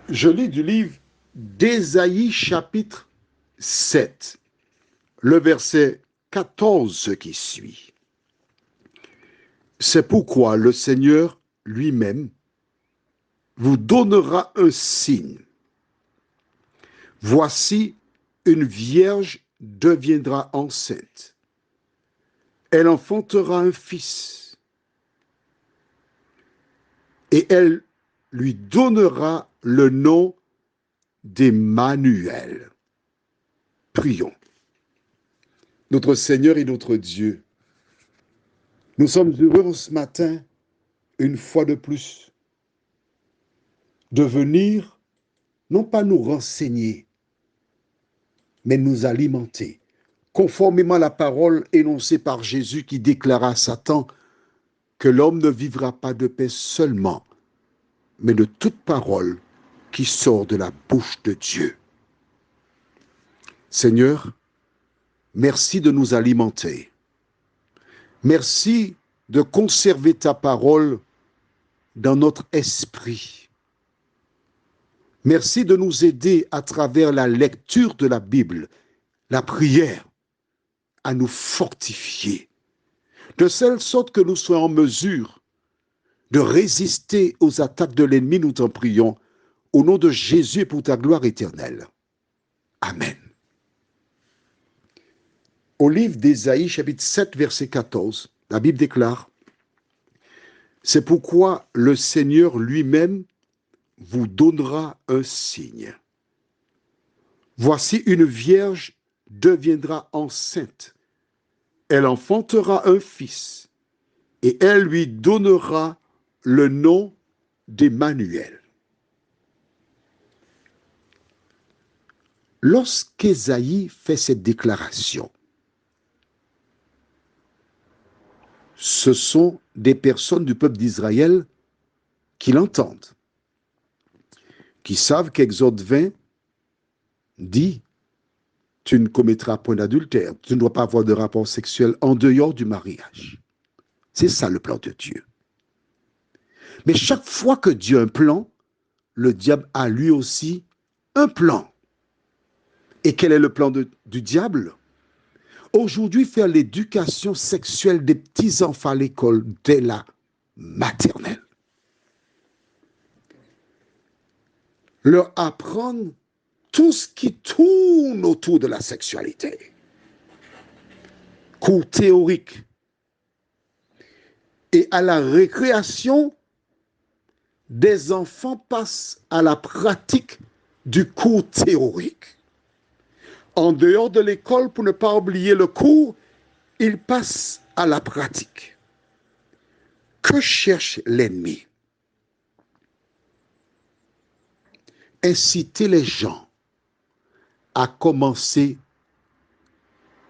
Je lis du livre d'Ésaïe chapitre 7, le verset 14 qui suit. C'est pourquoi le Seigneur lui-même vous donnera un signe. Voici, une vierge deviendra enceinte. Elle enfantera un fils et elle lui donnera le nom d'Emmanuel. Prions. Notre Seigneur et notre Dieu, nous sommes heureux ce matin, une fois de plus, de venir, non pas nous renseigner, mais nous alimenter, conformément à la parole énoncée par Jésus qui déclara à Satan que l'homme ne vivra pas de paix seulement, mais de toute parole qui sort de la bouche de Dieu. Seigneur, merci de nous alimenter. Merci de conserver ta parole dans notre esprit. Merci de nous aider à travers la lecture de la Bible, la prière, à nous fortifier, de telle sorte que nous soyons en mesure de résister aux attaques de l'ennemi, nous t'en prions, au nom de Jésus et pour ta gloire éternelle. Amen. Au livre d'Ésaïe, chapitre 7, verset 14, la Bible déclare: c'est pourquoi le Seigneur lui-même vous donnera un signe. Voici, une vierge deviendra enceinte. Elle enfantera un fils et elle lui donnera le nom d'Emmanuel. Lorsqu'Ésaïe fait cette déclaration, ce sont des personnes du peuple d'Israël qui l'entendent, qui savent qu'Exode 20 dit: tu ne commettras point d'adultère, tu ne dois pas avoir de rapport sexuel en dehors du mariage. C'est ça le plan de Dieu. Mais chaque fois que Dieu a un plan, le diable a lui aussi un plan. Et quel est le plan du diable? Aujourd'hui, faire l'éducation sexuelle des petits-enfants à l'école dès la maternelle. Leur apprendre tout ce qui tourne autour de la sexualité. Cours théoriques. Et à la récréation, des enfants passent à la pratique du cours théorique. En dehors de l'école, pour ne pas oublier le cours, ils passent à la pratique. Que cherche l'ennemi? Inciter les gens à commencer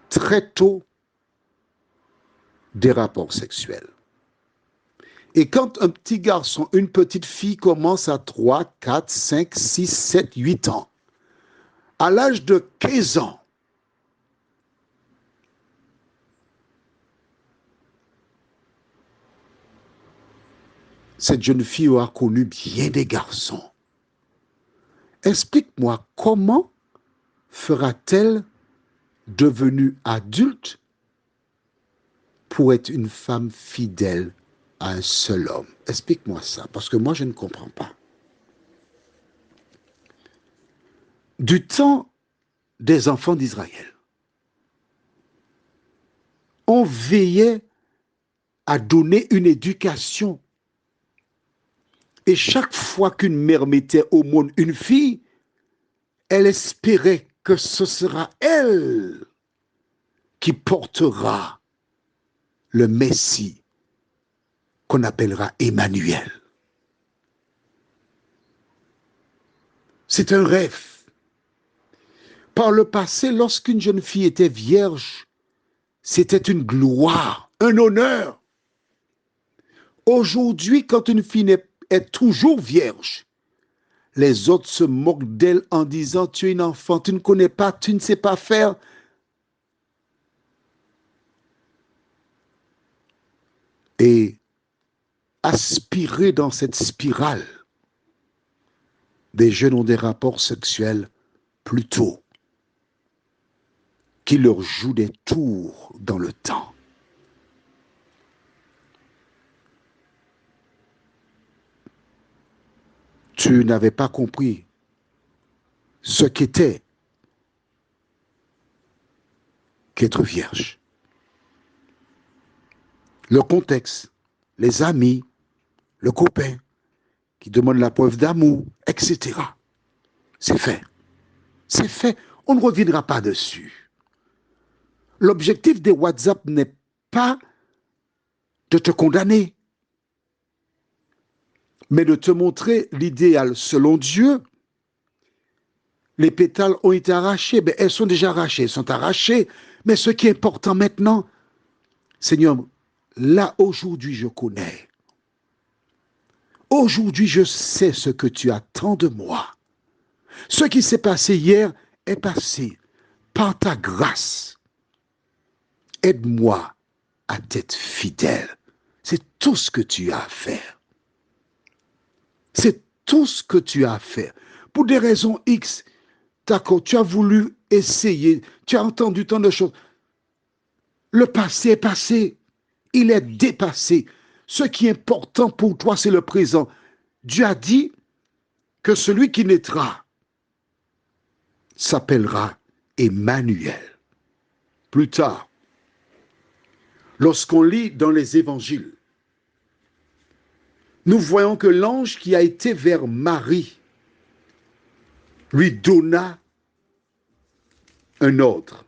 très tôt des rapports sexuels. Et quand un petit garçon, une petite fille commence à 3, 4, 5, 6, 7, 8 ans, à l'âge de 15 ans, cette jeune fille aura connu bien des garçons. Explique-moi, comment fera-t-elle, devenue adulte, pour être une femme fidèle à un seul homme? Explique-moi ça, parce que moi, je ne comprends pas. Du temps des enfants d'Israël, on veillait à donner une éducation. Et chaque fois qu'une mère mettait au monde une fille, elle espérait que ce sera elle qui portera le Messie qu'on appellera Emmanuel. C'est un rêve. Par le passé, lorsqu'une jeune fille était vierge, c'était une gloire, un honneur. Aujourd'hui, quand une fille est toujours vierge, les autres se moquent d'elle en disant: tu es une enfant, tu ne connais pas, tu ne sais pas faire. Et aspirer dans cette spirale des jeunes ont des rapports sexuels plus tôt, qui leur jouent des tours dans le temps. Tu n'avais pas compris ce qu'était qu'être vierge. Le contexte, les amis, le copain qui demande la preuve d'amour, etc. C'est fait. C'est fait. On ne reviendra pas dessus. L'objectif des WhatsApp n'est pas de te condamner, mais de te montrer l'idéal selon Dieu. Les pétales ont été arrachés, mais elles sont déjà arrachées, elles sont arrachées. Mais ce qui est important maintenant, Seigneur, là aujourd'hui je connais. Aujourd'hui je sais ce que tu attends de moi. Ce qui s'est passé hier est passé. Par ta grâce, aide-moi à t'être fidèle. C'est tout ce que tu as à faire. C'est tout ce que tu as à faire. Pour des raisons X, d'accord, tu as voulu essayer, tu as entendu tant de choses. Le passé est passé. Il est dépassé. Ce qui est important pour toi, c'est le présent. Dieu a dit que celui qui naîtra s'appellera Emmanuel. Plus tard, lorsqu'on lit dans les évangiles, nous voyons que l'ange qui a été vers Marie lui donna un ordre.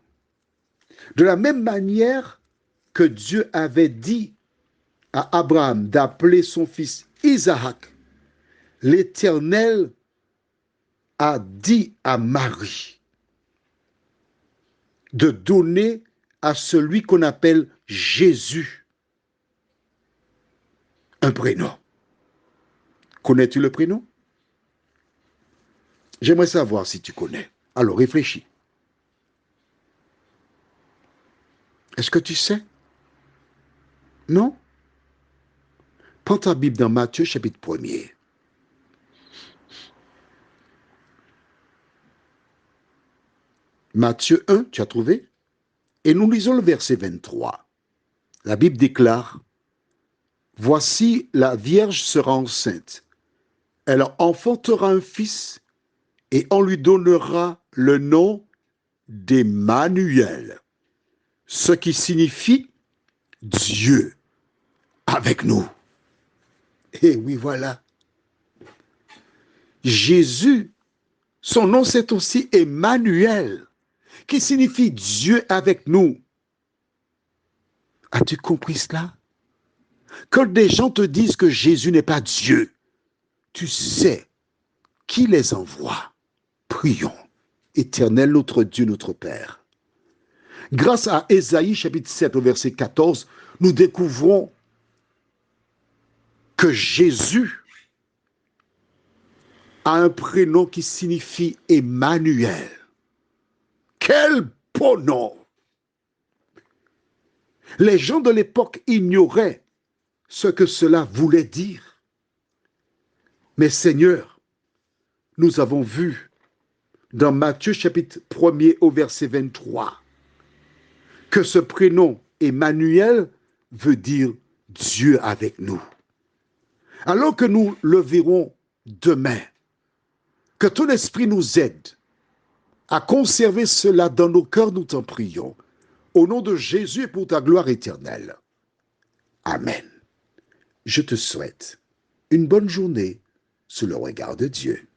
De la même manière que Dieu avait dit à Abraham d'appeler son fils Isaac, l'Éternel a dit à Marie de donner à celui qu'on appelle Jésus un prénom. Connais-tu le prénom? J'aimerais savoir si tu connais. Alors réfléchis. Est-ce que tu sais? Non? Prends ta Bible dans Matthieu chapitre 1er. Matthieu 1, tu as trouvé? Et nous lisons le verset 23. La Bible déclare, « Voici la Vierge sera enceinte. Elle enfantera un fils et on lui donnera le nom d'Emmanuel, ce qui signifie Dieu avec nous. » Et oui, voilà. Jésus, son nom c'est aussi Emmanuel, qui signifie Dieu avec nous. As-tu compris cela? Quand des gens te disent que Jésus n'est pas Dieu, tu sais qui les envoie. Prions. Éternel notre Dieu, notre Père. Grâce à Ésaïe chapitre 7 au verset 14, nous découvrons que Jésus a un prénom qui signifie Emmanuel. Quel beau nom! Les gens de l'époque ignoraient ce que cela voulait dire. Mais Seigneur, nous avons vu dans Matthieu chapitre 1er au verset 23 que ce prénom Emmanuel veut dire Dieu avec nous. Alors que nous le verrons demain, que ton esprit nous aide à conserver cela dans nos cœurs, nous t'en prions. Au nom de Jésus et pour ta gloire éternelle. Amen. Je te souhaite une bonne journée sous le regard de Dieu.